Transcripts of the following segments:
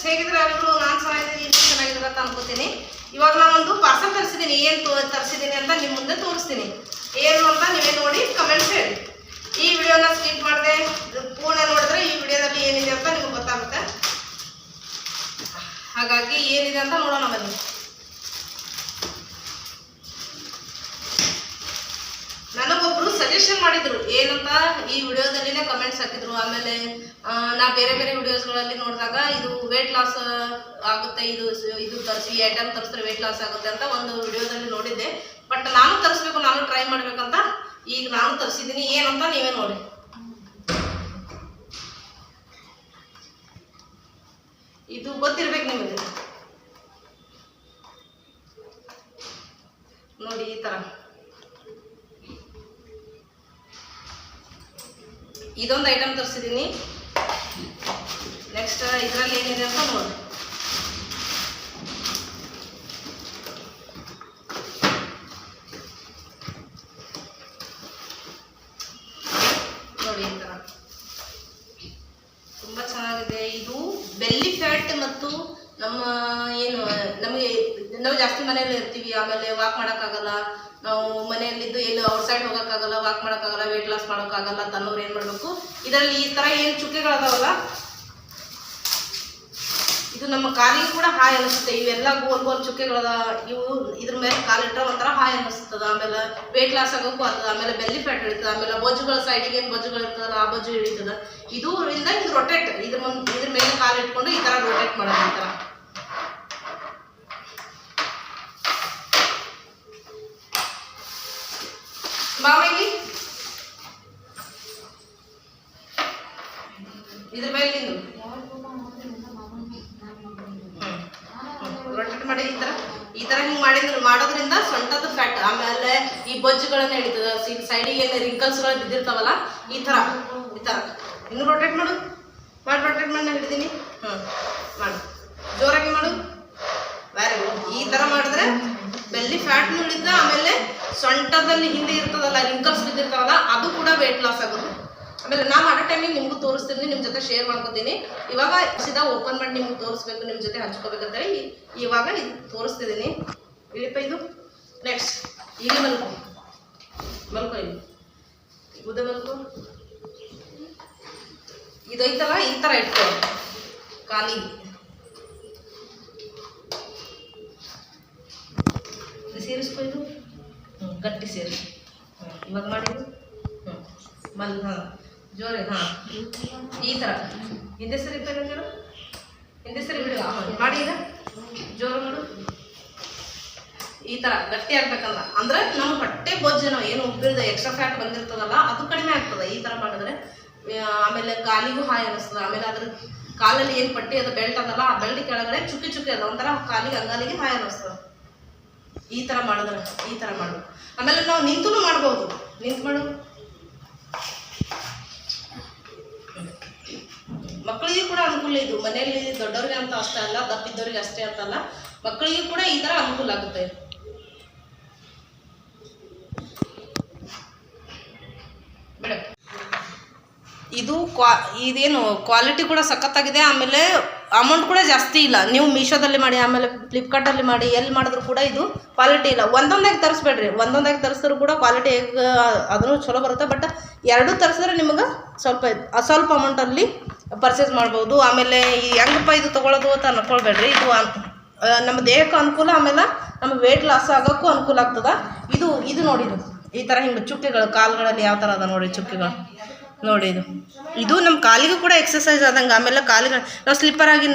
ಹೇಗಿದ್ರೆ ಎಲ್ಲರೂ ನಾನು ಚೆನ್ನಾಗಿದ್ದೀನಿ, ನೀವು ಚೆನ್ನಾಗಿದ್ದೀರ ಅಂತ ಅನ್ಕೋತೀನಿ. ಇವಾಗ ನಾನೊಂದು ಪಾರ್ಸಲ್ ತರಿಸಿದ್ದೀನಿ. ಏನು ತರಿಸಿದ್ದೀನಿ ಅಂತ ನಿಮ್ಮ ಮುಂದೆ ತೋರಿಸ್ತೀನಿ. ಏನು ಅಂತ ನೀವೇ ನೋಡಿ ಕಮೆಂಟ್ಸ್ ಹೇಳಿ. ಈ ವಿಡಿಯೋನ ಸ್ಕಿಪ್ ಮಾಡಿದೆ ಪೂರ್ಣ ನೋಡಿದ್ರೆ ಈ ವಿಡಿಯೋದಲ್ಲಿ ಏನಿದೆ ಅಂತ ನಿಮ್ಗೆ ಗೊತ್ತಾಗುತ್ತೆ. ಹಾಗಾಗಿ ಏನಿದೆ ಅಂತ ನೋಡೋಣ ಬನ್ನಿ. ನನಗೊಬ್ರು ಸಜೆಷನ್ ಮಾಡಿದ್ರು ಏನಂತ ಈ ವಿಡಿಯೋದಲ್ಲಿನೇ ಕಮೆಂಟ್ಸ್ ಹಾಕಿದ್ರು. ಆಮೇಲೆ ನಾ ಬೇರೆ ಬೇರೆ ವಿಡಿಯೋಸ್ಗಳಲ್ಲಿ ನೋಡಿದಾಗ ಇದು ವೇಟ್ ಲಾಸ್ ಆಗುತ್ತೆ, ಇದು ತರಿಸಿ ಈ ಐಟಮ್ ತರಿಸಿದ್ರೆ ವೇಟ್ ಲಾಸ್ ಆಗುತ್ತೆ ಅಂತ ಒಂದು ವಿಡಿಯೋದಲ್ಲಿ ನೋಡಿದ್ದೆ. ಬಟ್ ನಾನು ತರಿಸ್ಬೇಕು, ನಾನು ಟ್ರೈ ಮಾಡ್ಬೇಕಂತ ಈಗ ನಾನು ತರಿಸಿದ್ದೀನಿ. ಏನಂತ ನೀವೇ ನೋಡಿ. ಇದು ಗೊತ್ತಿರ್ಬೇಕು ನಿಮಗೆ. ನೋಡಿ ಈ ತರ ಇದೊಂದು ಐಟಮ್ ತರಿಸಿದ್ದೀನಿ. ನೆಕ್ಸ್ಟ್ ಇದರಲ್ಲಿ ಏನಿದೆ ಅಂತ ನೋಡಿ. ನೋಡಿ ಈ ಥರ ತುಂಬ ಚೆನ್ನಾಗಿದೆ. ಇದು ಬೆಲ್ಲಿ ಫ್ಯಾಟ್ ಮತ್ತು ನಮ್ಮ ಏನು ನಾವು ಜಾಸ್ತಿ ಮನೆಯಲ್ಲಿ ಇರ್ತೀವಿ, ಆಮೇಲೆ ವಾಕ್ ಮಾಡೋಕ್ಕಾಗಲ್ಲ, ನಾವು ಮನೆಯಲ್ಲಿದ್ದು ಎಲ್ಲೂ ಔಟ್ಸೈಡ್ ಹೋಗೋಕ್ಕಾಗಲ್ಲ, ವಾಕ್ ಮಾಡೋಕ್ಕಾಗಲ್ಲ, ವೇಟ್ ಲಾಸ್ ಮಾಡೋಕ್ಕಾಗಲ್ಲ ತನ್ನೋರು ಏನು ಮಾಡಬೇಕು, ಇದರಲ್ಲಿ ಈ ಥರ ಏನು ಚುಕ್ಕೆಗಳದಾವಲ್ಲ ಇದು ನಮ್ಮ ಕಾಲಿಗೆ ಕೂಡ ಹಾಯ್ ಅನ್ನಿಸುತ್ತೆ. ಇವೆಲ್ಲ ಗೋಲ್ ಗೋಲ್ ಚುಕ್ಕೆಗಳದ, ಇದ್ರ ಮೇಲೆ ಕಾಲಿಟ್ರೆ ಒಂಥರ ಹಾಯ್ ಅನ್ನಿಸ್ತದ. ಆಮೇಲೆ ವೇಟ್ ಲಾಸ್ ಆಗೋಕ್ಕೂ ಆಗ್ತದೆ. ಆಮೇಲೆ ಬೆಲ್ಲಿ ಫ್ಯಾಟ್ ಇಳಿತದೆ. ಆಮೇಲೆ ಬೊಜ್ಜುಗಳ ಸೈಡಿಗೆ ಏನು ಬೊಜ್ಜುಗಳು ಇರ್ತದಲ್ಲ ಆ ಬೊಜ್ಜು ಇಳಿತದೆ. ಇದರಿಂದ ಇದು ರೊಟೇಟ್, ಇದ್ರ ಮೇಲೆ ಕಾಲಿಟ್ಕೊಂಡು ಈ ಥರ ರೊಟೇಟ್ ಮಾಡೋದು. ಈ ಥರ ಬಾವಿಲಿ ಇದ್ರ ಮೇಲೆ ನಿಂದು ರೊಟೇಟ್ ಮಾಡಿ ಈ ಥರ ಹಿಂಗೆ ಮಾಡೋದ್ರಿಂದ ಸೊಂಟದ ಫ್ಯಾಟ್, ಆಮೇಲೆ ಈ ಬೊಜ್ಜುಗಳನ್ನ ಹಿಡಿತದ. ಸೈಡಿಗೆ ಏನು ರಿಂಕಲ್ಸ್ಗಳು ಬಿದ್ದಿರ್ತಾವಲ್ಲ ಈ ಥರ ಇನ್ನು ರೊಟೇಟ್ ಮಾಡು. ರೊಟೇಟ್ ಮಾಡಿ ನಾನು ಹಿಡಿದೀನಿ. ಮಾಡು, ಜೋರಾಗಿ ಮಾಡು. Very good. ಈ ಥರ ಮಾಡಿದ್ರೆ ಬೆಲ್ಲಿ ಫ್ಯಾಟ್ನು ಹಿಡಿತ, ಆಮೇಲೆ ಸೊಂಟದಲ್ಲಿ ಹಿಂದೆ ಇರ್ತದಲ್ಲ ರಿಂಕಲ್ಸ್ ಬಿದ್ದಿರ್ತಾವಲ್ಲ ಅದು ಕೂಡ ವೇಟ್ ಲಾಸ್ ಆಗುತ್ತೆ. ಆಮೇಲೆ ನಾ ಮಾಡೋ ಟೈಮಿಗೆ ನಿಮಗೂ ತೋರಿಸ್ತೀನಿ, ನಿಮ್ಮ ಜೊತೆ ಶೇರ್ ಮಾಡ್ಕೊತೀನಿ. ಇವಾಗ ಸೀದಾ ಓಪನ್ ಮಾಡಿ ನಿಮ್ಗೆ ತೋರಿಸ್ಬೇಕು, ನಿಮ್ಮ ಜೊತೆ ಹಂಚ್ಕೋಬೇಕಂತೇಳಿ ಇವಾಗ ಇದು ತೋರಿಸ್ತಿದ್ದೀನಿ. ಇಳಿಪ ಇದು. ನೆಕ್ಸ್ಟ್ ಇಲ್ಲಿ ಮಲ್ಕೋ ಇಲ್ಲಿ ಉದ್ದ ಮಲ್ಕೋ. ಇದು ಐತಲ್ಲ ಈ ಥರ ಇಟ್ಕೋ ಕಾಲಿಗೆ. ಸೇರಿಸ್ಕೊ. ಇದು ಗಟ್ಟಿ ಸೇರಿಸಿ. ಇವಾಗ ಮಾಡಿದ್ದು ಜೋರಿ. ಈ ಥರ ಹಿಂದೆ ಸರಿ ತಗೊಂಡು ಹಿಂದೆ ಸರಿ ಬಿಡು. ಮಾಡಿ ಈಗ ಜೋರು ಮಾಡು. ಈ ಥರ ಗಟ್ಟಿ ಆಗ್ಬೇಕಲ್ಲ, ಅಂದ್ರೆ ನಮ್ಮ ಹೊಟ್ಟೆ ಬೊಜ್ಜು ಏನು ಉಬ್ಬಿದ ಎಕ್ಸ್ಟ್ರಾ ಫ್ಯಾಟ್ ಬಂದಿರ್ತದಲ್ಲ ಅದು ಕಡಿಮೆ ಆಗ್ತದೆ ಈ ಥರ ಮಾಡಿದ್ರೆ. ಆಮೇಲೆ ಕಾಲಿಗೂ ಹಾಯ್ ಅನ್ನಿಸ್ತದೆ. ಆಮೇಲೆ ಅದ್ರ ಕಾಲಲ್ಲಿ ಏನು ಪಟ್ಟಿ ಅದು ಬೆಲ್ಟ್ ಅದಲ್ಲ ಆ ಬೆಲ್ಟ್ ಕೆಳಗಡೆ ಚುಕ್ಕಿ ಅದ, ಒಂಥರ ಕಾಲಿಗೆ ಅಂಗಾಲಿಗೆ ಹಾಯ್ ಅನ್ನಿಸ್ತದೆ ಈ ಥರ ಮಾಡಿದ್ರೆ. ಈ ಥರ ಮಾಡು. ಆಮೇಲೆ ನಾವು ನಿಂತು ಮಾಡ್ಬೋದು. ನಿಂತು ಮಾಡು. ಮಕ್ಕಳಿಗೆ ಕೂಡ ಅನುಕೂಲ ಇದು. ಮನೆಯಲ್ಲಿ ದೊಡ್ಡವ್ರಿಗೆ ಅಂತ ಅಷ್ಟೇ ಅಲ್ಲ, ದಪ್ಪಿದ್ದವ್ರಿಗೆ ಅಷ್ಟೇ ಅಂತಲ್ಲ, ಮಕ್ಕಳಿಗೆ ಕೂಡ ಈ ಥರ ಅನುಕೂಲ ಆಗುತ್ತೆ. ಮೇಡಮ್ ಇದೇನು ಕ್ವಾಲಿಟಿ ಕೂಡ ಸಖತ್ತಾಗಿದೆ. ಆಮೇಲೆ ಅಮೌಂಟ್ ಕೂಡ ಜಾಸ್ತಿ ಇಲ್ಲ. ನೀವು ಮೀಶೋದಲ್ಲಿ ಮಾಡಿ, ಆಮೇಲೆ ಫ್ಲಿಪ್ಕಾರ್ಟಲ್ಲಿ ಮಾಡಿ, ಎಲ್ಲಿ ಮಾಡಿದ್ರು ಕೂಡ ಇದು ಕ್ವಾಲಿಟಿ ಇಲ್ಲ. ಒಂದೊಂದಾಗಿ ತರಿಸ್ಬೇಡ್ರಿ. ಒಂದೊಂದಾಗಿ ತರಿಸಿದ್ರು ಕೂಡ ಕ್ವಾಲಿಟಿ ಅದನ್ನು ಚಲೋ ಬರುತ್ತೆ. ಬಟ್ ಎರಡೂ ತರಿಸಿದ್ರೆ ನಿಮಗೆ ಸ್ವಲ್ಪ ಅಮೌಂಟಲ್ಲಿ ಪರ್ಚೇಸ್ ಮಾಡ್ಬೋದು. ಆಮೇಲೆ ಹೆಂಗಪ್ಪ ಇದು ತೊಗೊಳ್ಳೋದು ಅಂತ ಅನ್ಕೊಳ್ಬೇಡ್ರಿ. ಇದು ನಮ್ಮ ದೇಹಕ್ಕೂ ಅನುಕೂಲ, ಆಮೇಲೆ ನಮ್ಮ ವೇಟ್ ಲಾಸ್ ಆಗೋಕ್ಕೂ ಅನುಕೂಲ ಆಗ್ತದೆ. ಇದು ನೋಡಿ, ಈ ಥರ ಹಿಂಗೆ ಚುಕ್ಕೆಗಳು ಕಾಲುಗಳಲ್ಲಿ ಯಾವ ಥರ ಅದ ನೋಡಿ ಚುಕ್ಕೆಗಳು ನೋಡಿ. ಇದು ನಮ್ಮ ಕಾಲಿಗೂ ಕೂಡ ಎಕ್ಸಸೈಸ್ ಆದಂಗೆ. ಆಮೇಲೆ ಕಾಲಿಗೆ ನಾವು ಸ್ಲಿಪ್ಪರ್ ಆಗಿ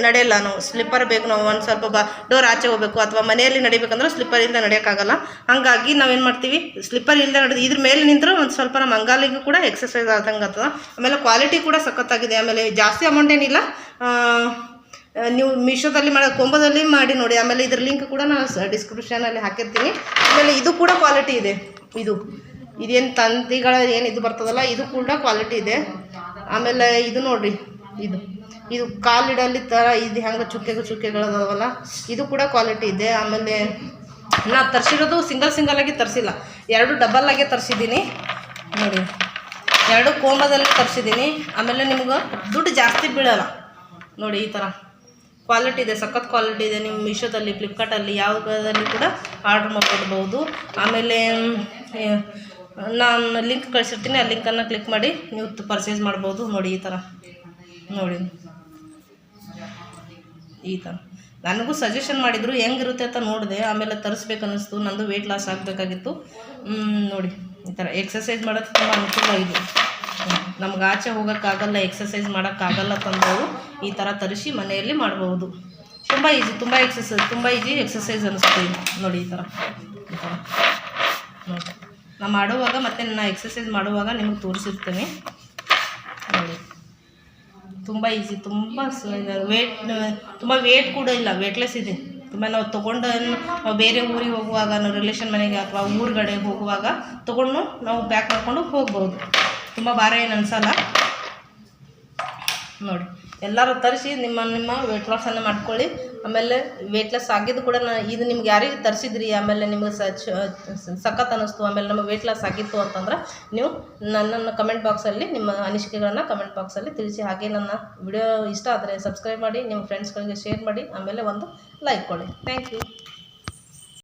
ನಡೆಯಲ್ಲ. ನಾವು ಸ್ಲಿಪ್ಪರ್ ಬೇಕು. ನಾವು ಒಂದು ಸ್ವಲ್ಪ ಡೋರ್ ಆಚೆ ಹೋಗಬೇಕು ಅಥವಾ ಮನೆಯಲ್ಲಿ ನಡಿಬೇಕಂದ್ರೆ ಸ್ಲಿಪ್ಪರ್ ಇಲ್ಲದೆ ನಡೆಯೋಕ್ಕಾಗಲ್ಲ. ಹಾಗಾಗಿ ನಾವೇನು ಮಾಡ್ತೀವಿ, ಸ್ಲಿಪ್ಪರ್ ಇಲ್ಲದೆ ನಡೆದು ಇದ್ರ ಮೇಲೆ ನಿಂತರೂ ಒಂದು ಸ್ವಲ್ಪ ನಮ್ಮ ಅಂಗಾಲಿಗೂ ಕೂಡ ಎಕ್ಸಸೈಸ್ ಆದಂಗೆ ಆಗ್ತದೆ. ಆಮೇಲೆ ಕ್ವಾಲಿಟಿ ಕೂಡ ಸಖತ್ತಾಗಿದೆ. ಆಮೇಲೆ ಜಾಸ್ತಿ ಅಮೌಂಟ್ ಏನಿಲ್ಲ. ನೀವು ಮೀಶೋದಲ್ಲಿ ಕೊಂಬೋದಲ್ಲಿ ಮಾಡಿ ನೋಡಿ. ಆಮೇಲೆ ಇದ್ರ ಲಿಂಕ್ ಕೂಡ ನಾನು ಡಿಸ್ಕ್ರಿಪ್ಷನಲ್ಲಿ ಹಾಕಿರ್ತೀನಿ. ಆಮೇಲೆ ಇದು ಕೂಡ ಕ್ವಾಲಿಟಿ ಇದೆ. ಇದೇನು ತಂತಿಗಳ ಏನು ಇದು ಬರ್ತದಲ್ಲ ಇದು ಕೂಡ ಕ್ವಾಲಿಟಿ ಇದೆ. ಆಮೇಲೆ ಇದು ನೋಡಿರಿ, ಇದು ಕಾಲಿಡಲ್ಲಿ ಥರ ಇದು ಹೆಂಗೆ ಚುಕ್ಕೆಗಳದಾವಲ್ಲ ಇದು ಕೂಡ ಕ್ವಾಲಿಟಿ ಇದೆ. ಆಮೇಲೆ ನಾನು ತರಿಸಿರೋದು ಸಿಂಗಲ್ ಆಗಿ ತರಿಸಿಲ್ಲ, 2 ಡಬಲ್ ಆಗಿ ತರಿಸಿದ್ದೀನಿ ನೋಡಿ. 2 ಕೋಂಬದಲ್ಲಿ ತರಿಸಿದ್ದೀನಿ. ಆಮೇಲೆ ನಿಮ್ಗೆ ದುಡ್ಡು ಜಾಸ್ತಿ ಬೀಳಲ್ಲ ನೋಡಿ. ಈ ಥರ ಕ್ವಾಲಿಟಿ ಇದೆ, ಸಖತ್ ಕ್ವಾಲಿಟಿ ಇದೆ. ನೀವು ಮೀಶೋದಲ್ಲಿ, ಫ್ಲಿಪ್ಕಾರ್ಟಲ್ಲಿ ಯಾವುದರಲ್ಲಿ ಕೂಡ ಆರ್ಡ್ರ್ ಮಾಡ್ಕೊಡ್ಬೋದು. ಆಮೇಲೆ ನಾನು ಲಿಂಕ್ ಕಳಿಸಿರ್ತೀನಿ, ಆ ಲಿಂಕನ್ನು ಕ್ಲಿಕ್ ಮಾಡಿ ನೀವು ಪರ್ಚೇಸ್ ಮಾಡ್ಬೋದು. ನೋಡಿ ಈ ಥರ, ನೋಡಿ ಈ ಥರ ನನಗೂ ಸಜೆಷನ್ ಮಾಡಿದರು ಹೆಂಗಿರುತ್ತೆ ಅಂತ ನೋಡಿದೆ. ಆಮೇಲೆ ತರಿಸ್ಬೇಕು ಅನ್ನಿಸ್ತು, ನಂದು ವೆಯ್ಟ್ ಲಾಸ್ ಆಗಬೇಕಾಗಿತ್ತು. ನೋಡಿ ಈ ಥರ ಎಕ್ಸಸೈಸ್ ಮಾಡೋದು ತುಂಬ ಅನುಕೂಲ ಇದೆ. ನಮ್ಗೆ ಆಚೆ ಹೋಗೋಕ್ಕಾಗಲ್ಲ, ಎಕ್ಸಸೈಸ್ ಮಾಡೋಕ್ಕಾಗಲ್ಲ ತಂದವರು ಈ ಥರ ತರಿಸಿ ಮನೆಯಲ್ಲಿ ಮಾಡ್ಬೋದು. ತುಂಬ ಈಜಿ, ತುಂಬ ಈಜಿ ಎಕ್ಸಸೈಸ್ ಅನ್ನಿಸ್ತೀವಿ. ನೋಡಿ ಈ ಥರ ನೋಡಿ ನಾನು ಮಾಡುವಾಗ ಮತ್ತು ನಾನು ಎಕ್ಸಸೈಸ್ ಮಾಡುವಾಗ ನಿಮಗೆ ತೋರಿಸಿರ್ತೀನಿ. ನೋಡಿ ತುಂಬ ಈಸಿ, ತುಂಬ ವೇಟ್ ಕೂಡ ಇಲ್ಲ, ವೇಟ್ಲೆಸ್ ಇದೆ ತುಂಬ. ನಾವು ತೊಗೊಂಡು ನಾವು ಬೇರೆ ಊರಿಗೆ ಹೋಗುವಾಗ, ನಾವು ರಿಲೇಷನ್ ಮನೆಗೆ ಅಥವಾ ಊರುಗಡೆ ಹೋಗುವಾಗ ತೊಗೊಂಡು ನಾವು ಪ್ಯಾಕ್ ಮಾಡ್ಕೊಂಡು ಹೋಗ್ಬೋದು. ತುಂಬ ಭಾರ ಏನು ಅನಿಸಲ್ಲ. ನೋಡಿ ಎಲ್ಲರೂ ತರಿಸಿ ನಿಮ್ಮ ವೇಟ್ ಲಾಸನ್ನು ಮಾಡ್ಕೊಳ್ಳಿ. ಆಮೇಲೆ ವೇಟ್ಲೆಸ್ ಆಗಿದ್ದು ಕೂಡ ಇದು ನಿಮ್ಗೆ ಯಾರಿಗೆ ತರಿಸಿದ್ರಿ, ಆಮೇಲೆ ನಿಮಗೆ ಸಖತ್ ಅನ್ನಿಸ್ತು, ಆಮೇಲೆ ನಮಗೆ ವೇಟ್ ಲಾಸ್ ಆಗಿತ್ತು ಅಂತಂದ್ರೆ ನೀವು ನನ್ನನ್ನು ಕಮೆಂಟ್ ಬಾಕ್ಸಲ್ಲಿ ನಿಮ್ಮ ಅನಿಸಿಕೆಗಳನ್ನು ಕಮೆಂಟ್ ಬಾಕ್ಸಲ್ಲಿ ತಿಳಿಸಿ. ಹಾಗೆ ನನ್ನ ವಿಡಿಯೋ ಇಷ್ಟ ಆದರೆ ಸಬ್ಸ್ಕ್ರೈಬ್ ಮಾಡಿ, ನಿಮ್ಮ ಫ್ರೆಂಡ್ಸ್ಗಳಿಗೆ ಶೇರ್ ಮಾಡಿ, ಆಮೇಲೆ ಒಂದು ಲೈಕ್ ಕೊಡಿ. Thank you.